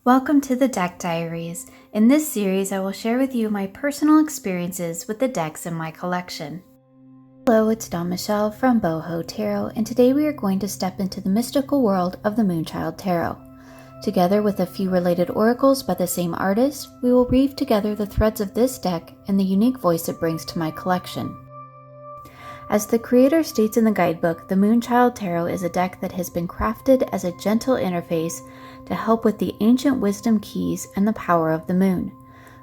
Welcome to the Deck Diaries. In this series, I will share with you my personal experiences with the decks in my collection. Hello, it's Dawn Michelle from Moonchild Tarot, and today we are going to step into the mystical world of the Moonchild Tarot. Together with a few related oracles by the same artist, we will weave together the threads of this deck and the unique voice it brings to my collection. As the creator states in the guidebook, the Moonchild Tarot is a deck that has been crafted as a gentle interface to help with the ancient wisdom keys and the power of the moon.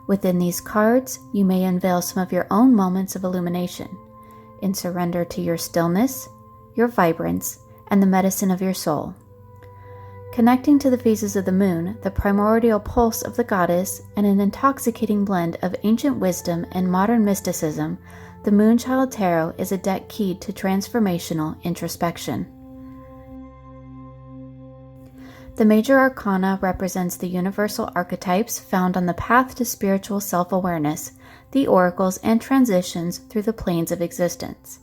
Within these cards, you may unveil some of your own moments of illumination, in surrender to your stillness, your vibrance, and the medicine of your soul. Connecting to the phases of the moon, the primordial pulse of the goddess, and an intoxicating blend of ancient wisdom and modern mysticism, the Moonchild Tarot is a deck keyed to transformational introspection. The major arcana represents the universal archetypes found on the path to spiritual self-awareness, the oracles, and transitions through the planes of existence.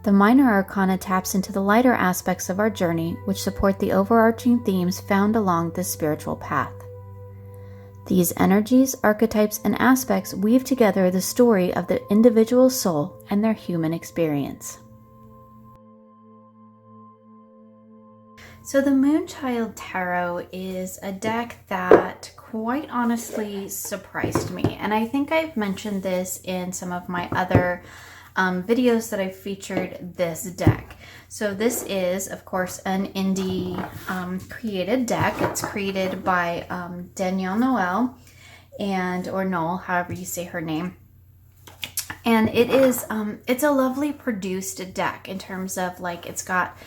The minor arcana taps into the lighter aspects of our journey, which support the overarching themes found along this spiritual path. These energies, archetypes, and aspects weave together the story of the individual soul and their human experience. So the Moonchild Tarot is a deck that quite honestly surprised me. And I think I've mentioned this in some of my other videos that I've featured this deck. So this is, of course, an indie created deck. It's created by Danielle Noel, or Noel, however you say her name. And it is, it's a lovely produced deck in terms of it's got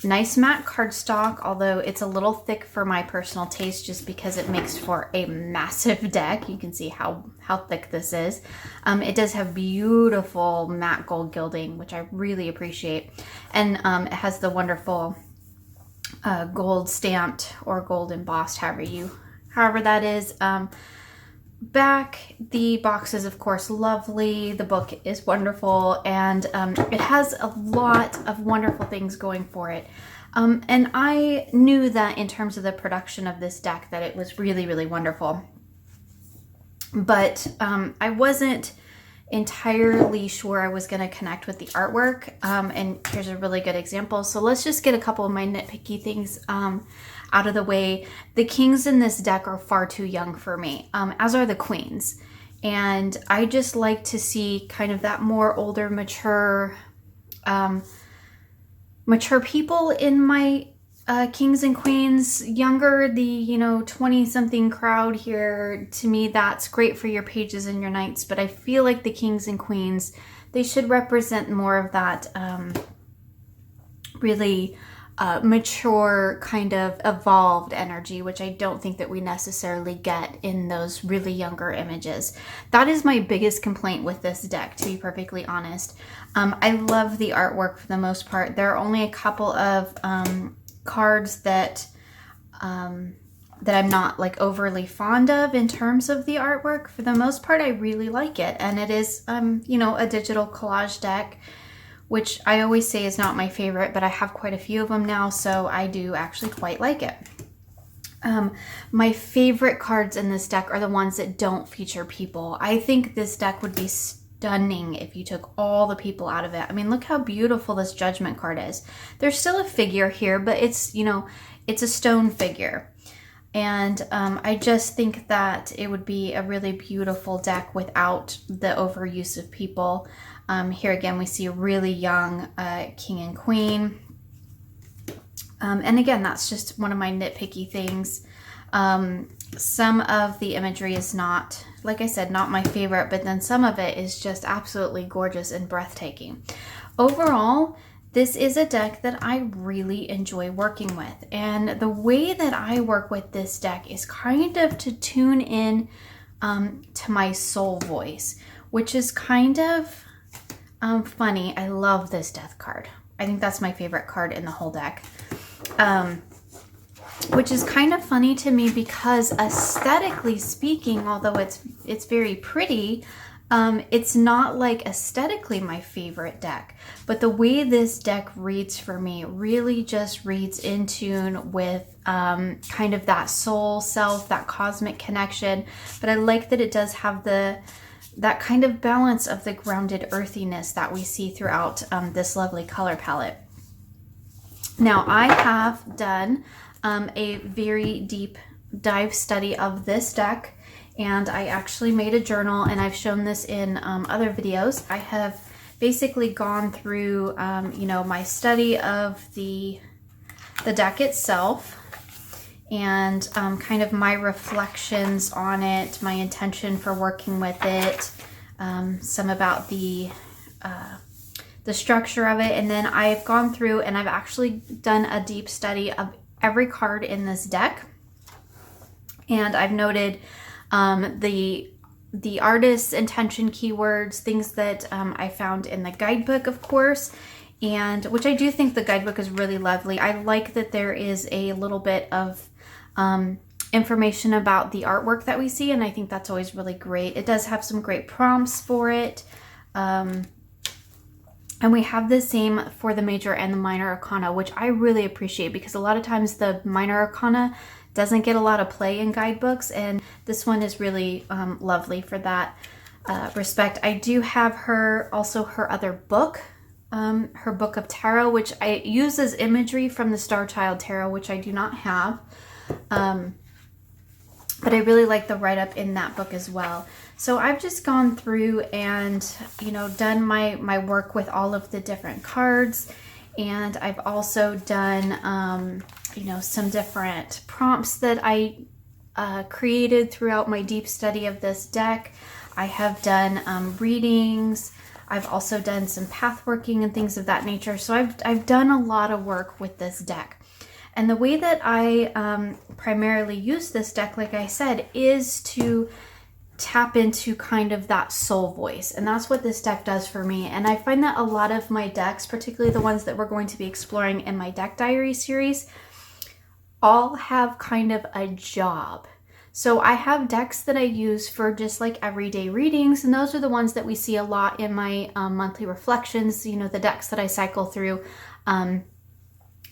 nice matte cardstock, although it's a little thick for my personal taste just because it makes for a massive deck. You can see how thick this is. It does have beautiful matte gold gilding, which I really appreciate. And it has the wonderful gold stamped or gold embossed, however that is. Back, the box is of course lovely, the book is wonderful, and it has a lot of wonderful things going for it. And I knew that in terms of the production of this deck that it was really, really wonderful. But I wasn't entirely sure I was going to connect with the artwork, and here's a really good example. So let's just get a couple of my nitpicky things out of the way. The kings in this deck are far too young for me, as are the queens. And I just like to see kind of that more older, mature people in my kings and queens. Younger, the 20-something crowd here, to me that's great for your pages and your knights, but I feel like the kings and queens, they should represent more of that really mature, kind of evolved energy, which I don't think that we necessarily get in those really younger images. That is my biggest complaint with this deck, to be perfectly honest. I love the artwork for the most part. There are only a couple of cards that I'm not overly fond of in terms of the artwork. For the most part, I really like it, and it is a digital collage deck, which I always say is not my favorite, but I have quite a few of them now, so I do actually quite like it. My favorite cards in this deck are the ones that don't feature people. I think this deck would be stunning if you took all the people out of it. I mean, look how beautiful this Judgment card is. There's still a figure here, but it's a stone figure. And I just think that it would be a really beautiful deck without the overuse of people. Here again, we see a really young king and queen. And again, that's just one of my nitpicky things. Some of the imagery is not, like I said, not my favorite, but then some of it is just absolutely gorgeous and breathtaking. Overall, this is a deck that I really enjoy working with. And the way that I work with this deck is kind of to tune in to my soul voice, which is kind of funny. I love this Death card. I think that's my favorite card in the whole deck. Which is kind of funny to me because aesthetically speaking, although it's very pretty, It's not like aesthetically my favorite deck, but the way this deck reads for me really just reads in tune with kind of that soul self, that cosmic connection. But I like that it does have that kind of balance of the grounded earthiness that we see throughout this lovely color palette. Now, I have done a very deep dive study of this deck, and I actually made a journal, and I've shown this in other videos. I have basically gone through, you know, my study of the deck itself, and kind of my reflections on it, my intention for working with it, some about the structure of it, and then I've gone through and I've actually done a deep study of every card in this deck, and I've noted the artist's intention keywords, things that I found in the guidebook, of course, and which I do think the guidebook is really lovely. I like that there is a little bit of information about the artwork that we see, and I think that's always really great. It does have some great prompts for it, and we have the same for the major and the minor arcana, which I really appreciate, because a lot of times the minor arcana doesn't get a lot of play in guidebooks, and this one is really lovely for that respect. I do have her other book, her book of tarot, which I use as imagery from the Starchild Tarot, which I do not have, but I really like the write-up in that book as well. So I've just gone through and, you know, done my work with all of the different cards, and I've also done you know, some different prompts that I created throughout my deep study of this deck. I have done readings. I've also done some path working and things of that nature. So I've done a lot of work with this deck. And the way that I primarily use this deck, like I said, is to tap into kind of that soul voice. And that's what this deck does for me. And I find that a lot of my decks, particularly the ones that we're going to be exploring in my deck diary series, all have kind of a job. So I have decks that I use for just like everyday readings, and those are the ones that we see a lot in my monthly reflections, you know, the decks that I cycle through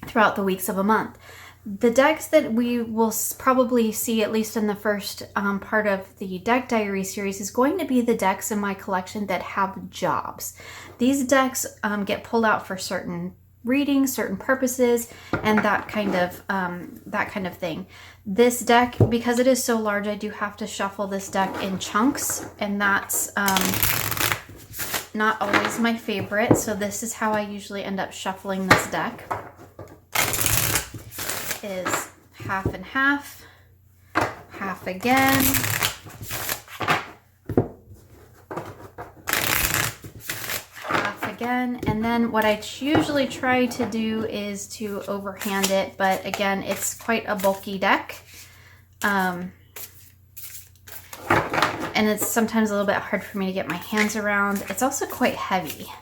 throughout the weeks of a month. The decks that we will probably see, at least in the first part of the deck diary series, is going to be the decks in my collection that have jobs. These decks get pulled out for certain readings, certain purposes, and that kind of thing. This deck, because it is so large, I do have to shuffle this deck in chunks, and that's not always my favorite. So this is how I usually end up shuffling this deck. Is half and half, half again, half again, and then what I usually try to do is to overhand it, but again, it's quite a bulky deck, and it's sometimes a little bit hard for me to get my hands around. It's also quite heavy.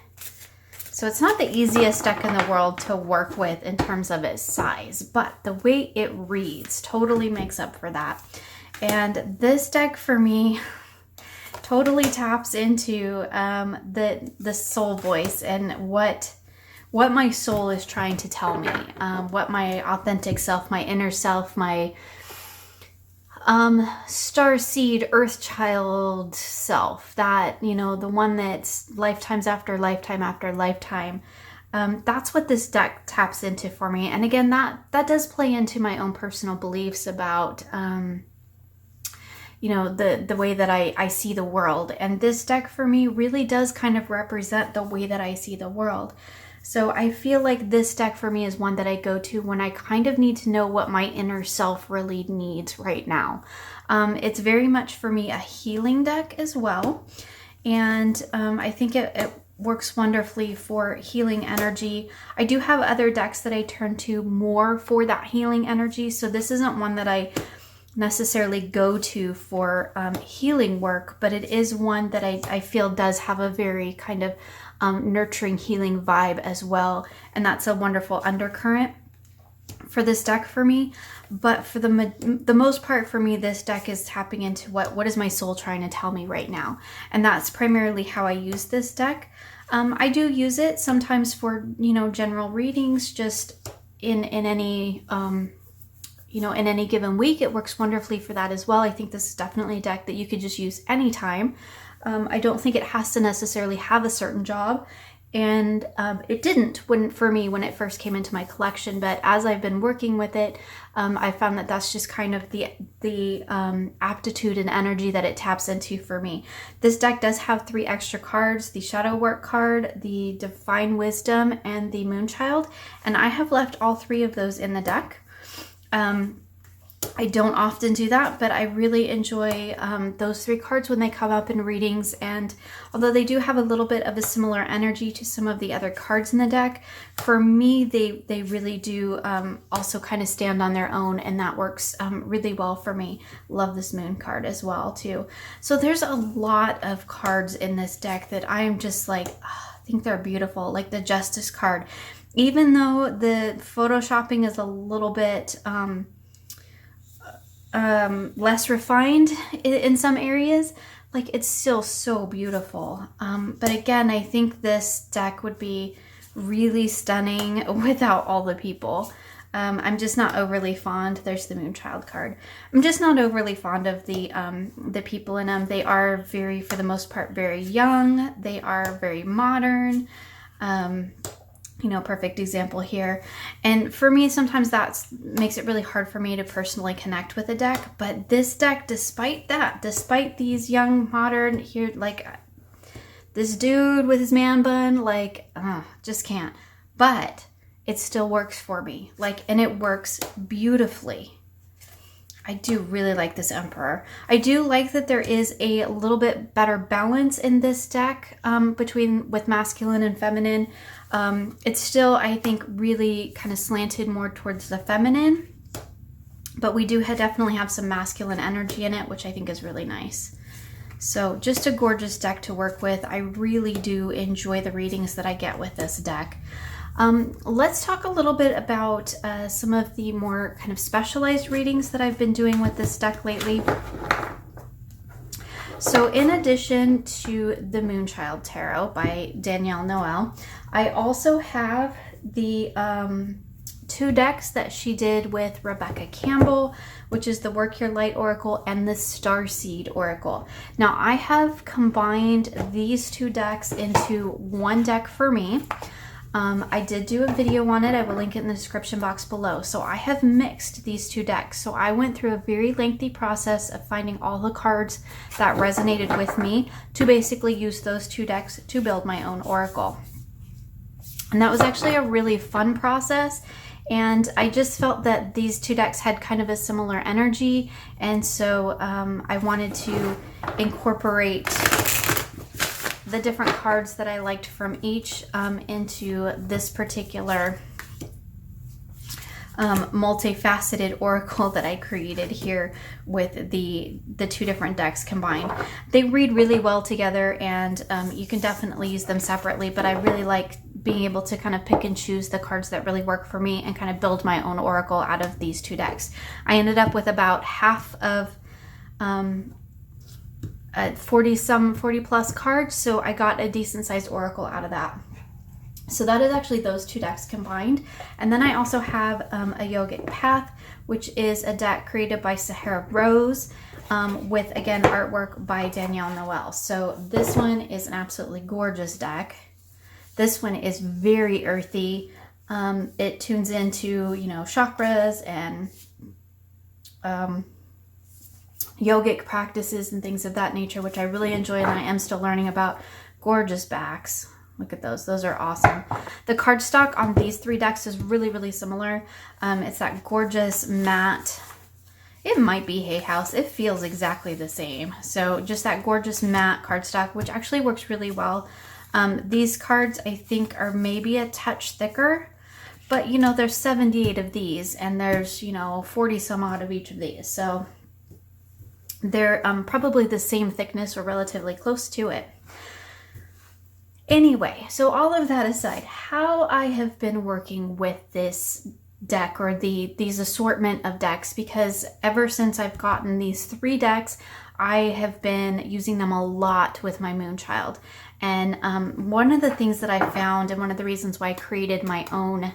So it's not the easiest deck in the world to work with in terms of its size, but the way it reads totally makes up for that. And this deck for me totally taps into the soul voice and what my soul is trying to tell me, what my authentic self, my inner self, my starseed earthchild self, that, you know, the one that's lifetimes after lifetime after lifetime, that's what this deck taps into for me. And again, that does play into my own personal beliefs about you know, the way that I see the world, and this deck for me really does kind of represent the way that I see the world. So I feel like this deck for me is one that I go to when I kind of need to know what my inner self really needs right now. It's very much for me a healing deck as well. And I think it works wonderfully for healing energy. I do have other decks that I turn to more for that healing energy. So this isn't one that I necessarily go to for healing work, but it is one that I feel does have a very kind of nurturing, healing vibe as well. And that's a wonderful undercurrent. for this deck for me, but for the most part for me, this deck is tapping into what is my soul trying to tell me right now, and that's primarily how I use this deck. I do use it sometimes for, you know, general readings, just in any you know, in any given week. It works wonderfully for that as well. I think this is definitely a deck that you could just use anytime. I don't think it has to necessarily have a certain job. And it didn't for me when it first came into my collection, but as I've been working with it, I found that that's just kind of the aptitude and energy that it taps into for me. This deck does have 3 extra cards: the Shadow Work card, the Divine Wisdom, and the Moonchild, and I have left all 3 of those in the deck. I don't often do that, but I really enjoy those 3 cards when they come up in readings, and although they do have a little bit of a similar energy to some of the other cards in the deck, for me they really do also kind of stand on their own, and that works really well for me. Love this Moon card as well too. So there's a lot of cards in this deck that I am just like, I think they're beautiful. Like the Justice card, even though the photoshopping is a little bit less refined in some areas, like it's still so beautiful. But again, I think this deck would be really stunning without all the people. I'm just not overly fond. There's the Moonchild card. I'm just not overly fond of the people in them. They are for the most part, very young. They are very modern. You know, perfect example here. And for me, sometimes that makes it really hard for me to personally connect with a deck. But this deck, despite these young, modern, here, like this dude with his man bun, like, just can't. But it still works for me. Like, and it works beautifully. I do really like this Emperor. I do like that there is a little bit better balance in this deck with masculine and feminine. It's still, I think, really kind of slanted more towards the feminine, but we do definitely have some masculine energy in it, which I think is really nice. So just a gorgeous deck to work with. I really do enjoy the readings that I get with this deck. Let's talk a little bit about some of the more kind of specialized readings that I've been doing with this deck lately. So in addition to the Moonchild Tarot by Danielle Noel, I also have the 2 decks that she did with Rebecca Campbell, which is the Work Your Light Oracle and the Starseed Oracle. Now I have combined these 2 decks into one deck for me. I did do a video on it. I will link it in the description box below. So I have mixed these 2 decks. So I went through a very lengthy process of finding all the cards that resonated with me to basically use those 2 decks to build my own oracle. And that was actually a really fun process. And I just felt that these 2 decks had kind of a similar energy. And so I wanted to incorporate the different cards that I liked from each into this particular multifaceted oracle that I created here with the 2 different decks combined. They read really well together, and you can definitely use them separately, but I really like being able to kind of pick and choose the cards that really work for me and kind of build my own oracle out of these 2 decks. I ended up with about half of 40 plus cards, so I got a decent sized oracle out of that. So that is actually those 2 decks combined. And then I also have a Yogic Path, which is a deck created by Sahara Rose with, again, artwork by Danielle Noel. So this one is an absolutely gorgeous deck. This one is very earthy. It tunes into, you know, chakras and yogic practices and things of that nature, which I really enjoy and I am still learning about. Gorgeous backs. Look at those. Those are awesome. The cardstock on these 3 decks is really, really similar. It's that gorgeous matte. It might be Hay House. It feels exactly the same. So just that gorgeous matte cardstock, which actually works really well. These cards, I think, are maybe a touch thicker, but, you know, there's 78 of these and there's, you know, 40 some odd of each of these. So they're probably the same thickness or relatively close to it. Anyway, so all of that aside, how I have been working with this deck or these assortment of decks, because ever since I've gotten these 3 decks, I have been using them a lot with my Moonchild. And one of the things that I found, and one of the reasons why I created my own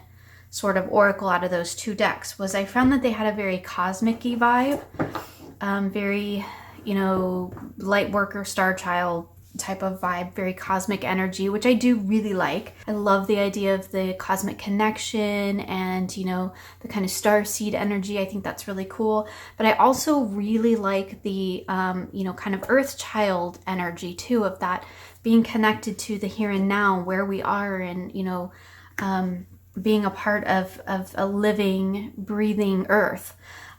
sort of oracle out of those 2 decks, was I found that they had a very cosmic-y vibe, very, you know, light worker, star child type of vibe, very cosmic energy, which I do really like. I love the idea of the cosmic connection and, you know, the kind of star seed energy. I think that's really cool. But I also really like the, you know, kind of earth child energy too, of that being connected to the here and now, where we are, and, you know, being a part of a living, breathing earth.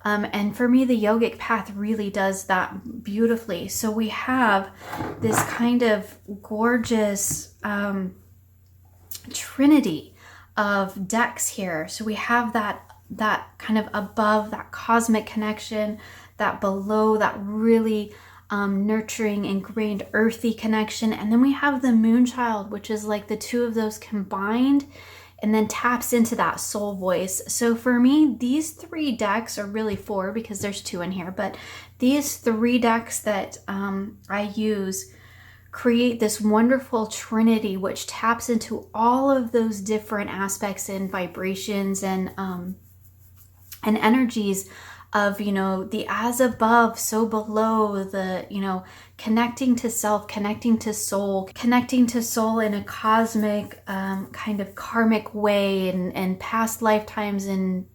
And for me, the yogic path really does that beautifully. So we have this kind of gorgeous trinity of decks here. So we have that kind of above, that cosmic connection, that below, that really nurturing, ingrained, earthy connection. And then we have the Moonchild, which is like the 2 of those combined, and then taps into that soul voice. So for me, these 3 decks, are really 4 because there's 2 in here, but these 3 decks that I use create this wonderful trinity, which taps into all of those different aspects and vibrations and energies of, you know, the as above, so below, the, you know, connecting to self, connecting to soul in a cosmic kind of karmic way, and past lifetimes, and,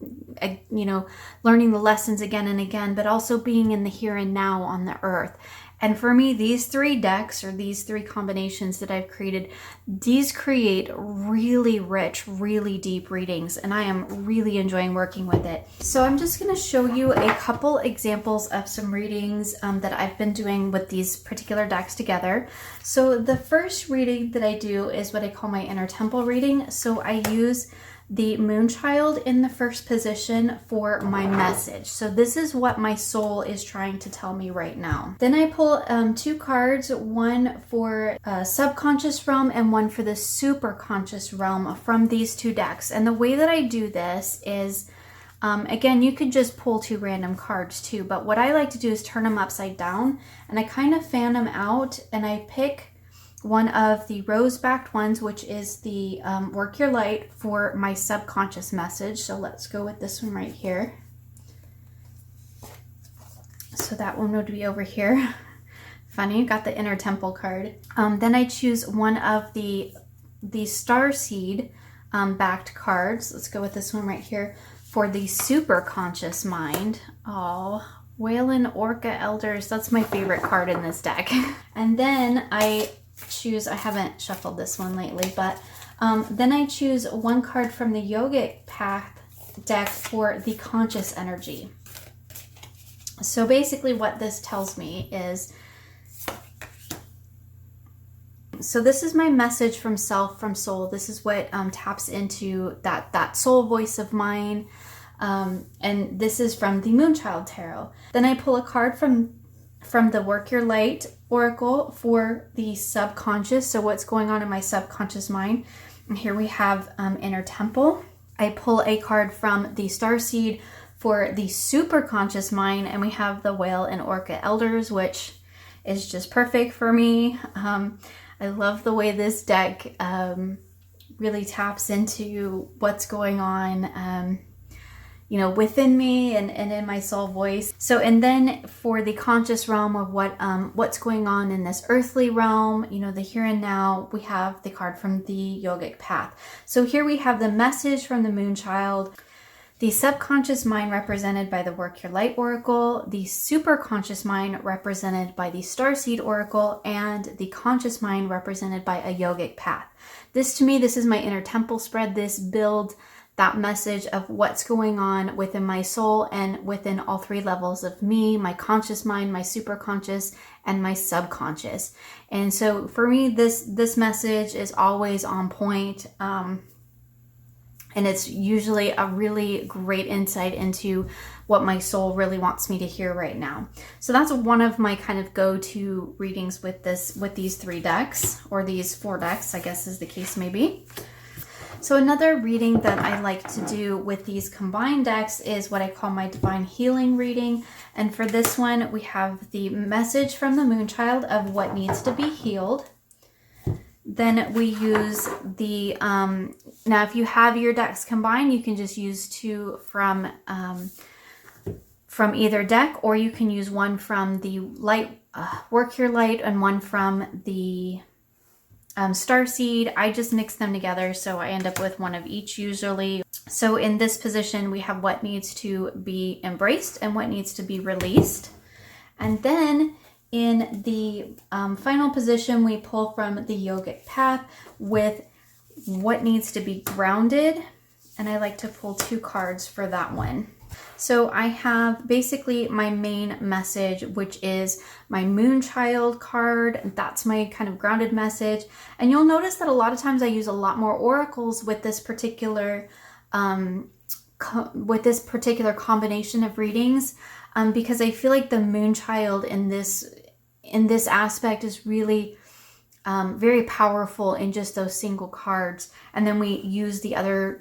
you know, learning the lessons again and again, but also being in the here and now on the earth. And for me, these 3 decks, or these 3 combinations that I've created, these create really rich, really deep readings, and I am really enjoying working with it. So I'm just going to show you a couple examples of some readings that I've been doing with these particular decks together. So the first reading that I do is what I call my inner temple reading. So I use the Moonchild in the first position for my message. So this is what my soul is trying to tell me right now. Then I pull 2 cards, one for subconscious realm and one for the super conscious realm from these 2 decks. And the way that I do this is, again, you could just pull 2 random cards too, but what I like to do is turn them upside down, and I kind of fan them out, and I pick one of the rose-backed ones, which is the Work Your Light, for my subconscious message. So let's go with this one right here. So that one would be over here. Funny, got the Inner Temple card. Then I choose one of the Star Seed backed cards. Let's go with this one right here for the super conscious mind. Oh, Whalen Orca Elders. That's my favorite card in this deck. And then I haven't shuffled this one lately, but then I choose one card from the Yogic Path deck for the conscious energy. So basically what this tells me is, so this is my message from self, from soul. This is what taps into that soul voice of mine. And this is from the Moonchild Tarot. Then I pull a card from the Work Your Light Oracle for the subconscious. So what's going on in my subconscious mind. And here we have Inner Temple. I pull a card from the Starseed for the super conscious mind, and we have the Whale and Orca Elders, which is just perfect for me. I love the way this deck really taps into what's going on you know, within me and in my soul voice. So, and then for the conscious realm of what's going on in this earthly realm, you know, the here and now, we have the card from the Yogic Path. So here we have the message from the Moonchild, the subconscious mind represented by the Work Your Light Oracle, the super conscious mind represented by the Starseed Oracle, and the conscious mind represented by a Yogic Path. This, to me, this is my Inner Temple spread. This builds that message of what's going on within my soul and within all 3 levels of me, my conscious mind, my superconscious, and my subconscious. And so for me, this message is always on point. And it's usually a really great insight into what my soul really wants me to hear right now. So that's one of my kind of go-to readings with these 3 decks, or these 4 decks, I guess is the case may be. So another reading that I like to do with these combined decks is what I call my divine healing reading. And for this one, we have the message from the Moonchild of what needs to be healed. Then we use the, now if you have your decks combined, you can just use two from either deck, or you can use one from the light, Work Your Light, and one from the Starseed. I just mix them together, so I end up with one of each usually. So in this position, we have what needs to be embraced and what needs to be released. And then in the final position, we pull from the yogic path with what needs to be grounded. And I like to pull two cards for that one. So I have basically my main message, which is my Moonchild card. That's my kind of grounded message. And you'll notice that a lot of times I use a lot more oracles with this particular combination of readings, because I feel like the Moonchild in this aspect is really very powerful in just those single cards. And then we use the other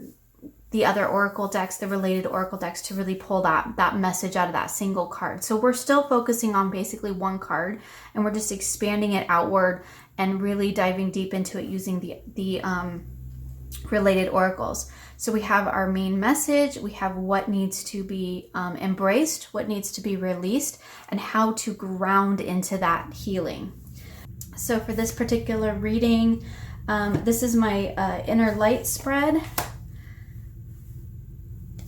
oracle decks, the related oracle decks, to really pull that message out of that single card. So we're still focusing on basically one card, and we're just expanding it outward and really diving deep into it using the related oracles. So we have our main message, we have what needs to be embraced, what needs to be released, and how to ground into that healing. So for this particular reading, this is my inner light spread.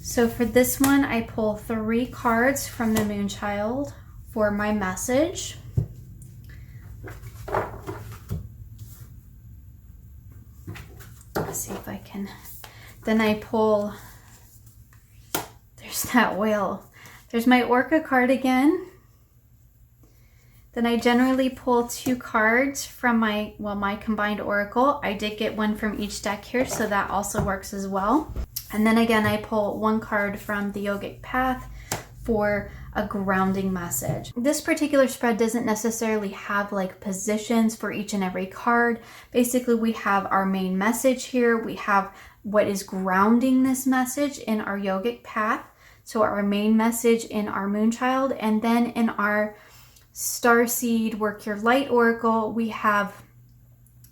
So for this one, I pull 3 cards from the Moonchild for my message. Let's see if I can. Then I pull, there's that whale. There's my Orca card again. Then I generally pull 2 cards from my combined oracle. I did get one from each deck here, so that also works as well. And then again, I pull 1 card from the yogic path for a grounding message. This particular spread doesn't necessarily have like positions for each and every card. Basically, we have our main message here. We have what is grounding this message in our yogic path. So our main message in our Moonchild, and then in our Starseed Work Your Light oracle, we have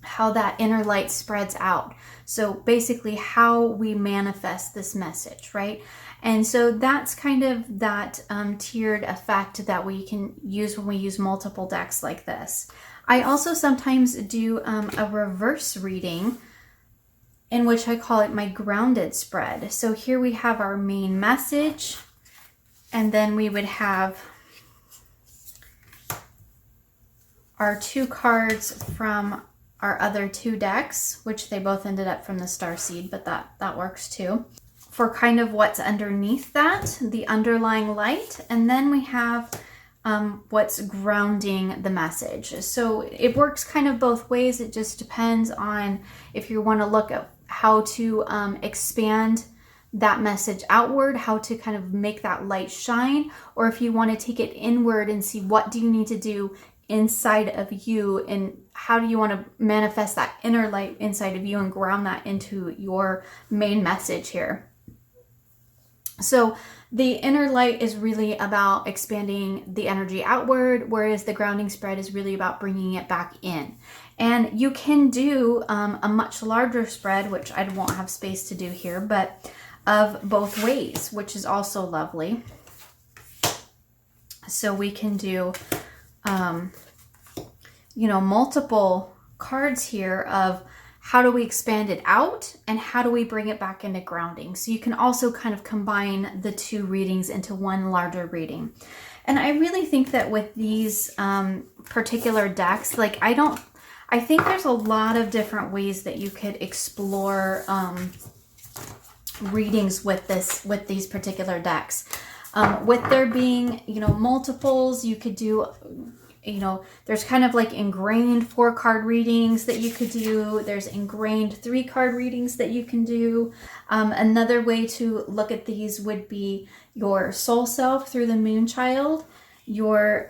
how that inner light spreads out. So basically how we manifest this message, right? And so that's kind of that tiered effect that we can use when we use multiple decks like this. I also sometimes do a reverse reading, in which I call it my grounded spread. So here we have our main message, and then we would have our 2 cards from our other 2 decks, which they both ended up from the Starseed, but that works too, for kind of what's underneath that, the underlying light. And then we have what's grounding the message. So it works kind of both ways. It just depends on if you want to look at how to expand that message outward, how to kind of make that light shine, or if you want to take it inward and see what do you need to do inside of you, and how do you want to manifest that inner light inside of you and ground that into your main message here. So the inner light is really about expanding the energy outward, whereas the grounding spread is really about bringing it back in. And you can do a much larger spread, which I won't have space to do here, but of both ways, which is also lovely. So we can do multiple cards here of how do we expand it out and how do we bring it back into grounding. So you can also kind of combine the 2 readings into one larger reading. And I really think that with these particular decks, like I think there's a lot of different ways that you could explore readings with these particular decks. With there being, multiples, you could do, there's kind of like ingrained 4-card readings that you could do. There's ingrained 3-card readings that you can do. Another way to look at these would be your soul self through the Moonchild. Your,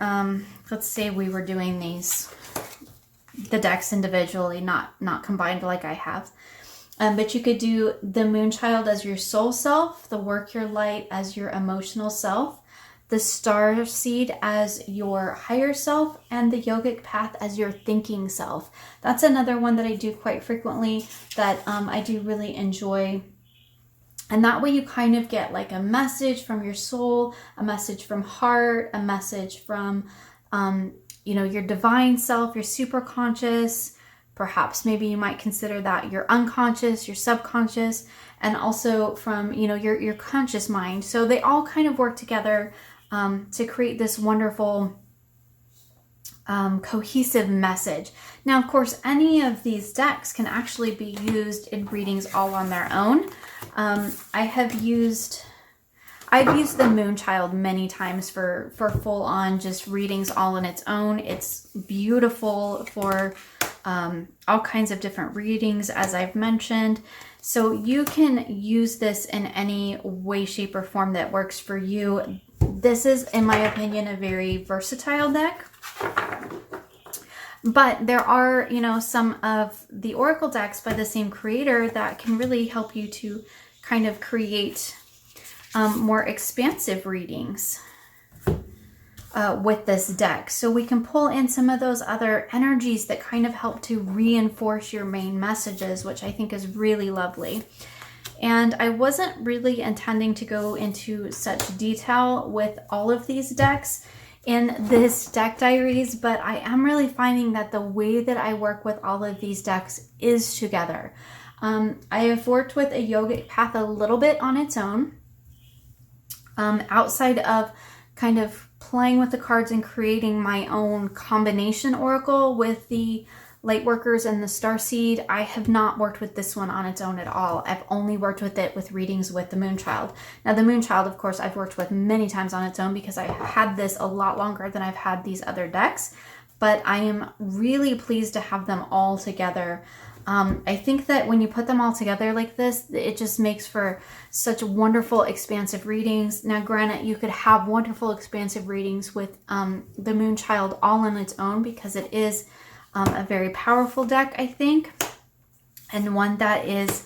let's say we were doing the decks individually, not combined like I have. But you could do the Moonchild as your soul self, the Work Your Light as your emotional self, the Star Seed as your higher self, and the Yogic Path as your thinking self. That's another one that I do quite frequently that I do really enjoy. And that way you kind of get like a message from your soul, a message from heart, a message from, your divine self, your super conscious. Perhaps maybe you might consider that your unconscious, your subconscious, and also from, your conscious mind. So they all kind of work together to create this wonderful cohesive message. Now, of course, any of these decks can actually be used in readings all on their own. I've used the Moonchild many times for full-on just readings all on its own. It's beautiful for all kinds of different readings, as I've mentioned. So you can use this in any way, shape, or form that works for you. This is, in my opinion, a very versatile deck. But there are, some of the Oracle decks by the same creator that can really help you to kind of create more expansive readings with this deck. So we can pull in some of those other energies that kind of help to reinforce your main messages, which I think is really lovely. And I wasn't really intending to go into such detail with all of these decks in this deck diaries, but I am really finding that the way that I work with all of these decks is together. I have worked with a Yogic Path a little bit on its own, outside of kind of playing with the cards and creating my own combination oracle with the Lightworkers and the Starseed. I have not worked with this one on its own at all. I've only worked with it with readings with the Moonchild. Now the Moonchild, of course, I've worked with many times on its own because I had this a lot longer than I've had these other decks, but I am really pleased to have them all together. I think that when you put them all together like this, it just makes for such wonderful expansive readings. Now granted, you could have wonderful expansive readings with the Moonchild all on its own because it is a very powerful deck, I think, and one that is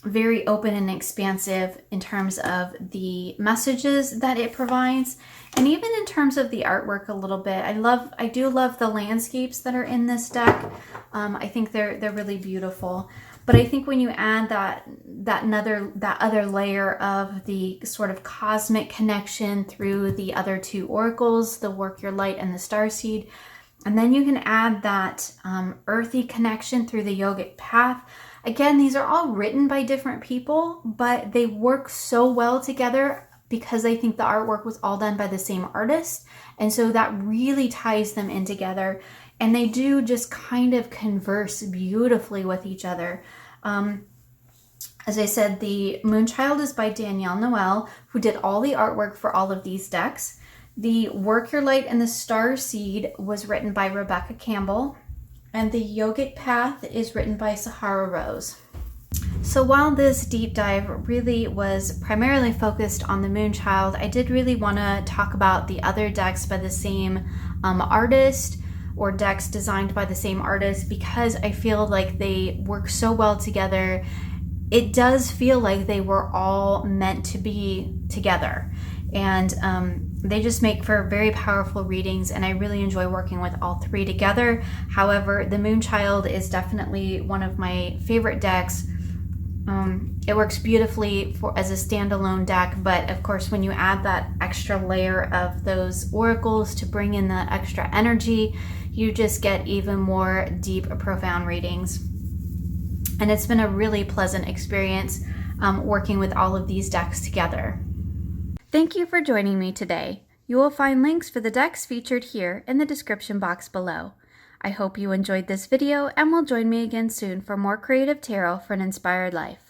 very open and expansive in terms of the messages that it provides, and even in terms of the artwork a little bit. I do love the landscapes that are in this deck. I think they're really beautiful. But I think when you add that other layer of the sort of cosmic connection through the other two oracles, the Work Your Light and the Starseed, and then you can add that earthy connection through the Yogic Path. Again, these are all written by different people, but they work so well together because I think the artwork was all done by the same artist. And so that really ties them in together. And they do just kind of converse beautifully with each other. As I said, the Moonchild is by Danielle Noel, who did all the artwork for all of these decks. The Work Your Light and the Starseed was written by Rebecca Campbell, and the Yogic Path is written by Sahara Rose. So while this deep dive really was primarily focused on the Moonchild, I did really want to talk about the other decks by the same artist, or decks designed by the same artist, because I feel like they work so well together. It does feel like they were all meant to be together. And they just make for very powerful readings, and I really enjoy working with all three together. However, the Moonchild is definitely one of my favorite decks. It works beautifully as a standalone deck, but of course when you add that extra layer of those oracles to bring in the extra energy, you just get even more deep, profound readings. And it's been a really pleasant experience working with all of these decks together. Thank you for joining me today. You will find links for the decks featured here in the description box below. I hope you enjoyed this video and will join me again soon for more creative tarot for an inspired life.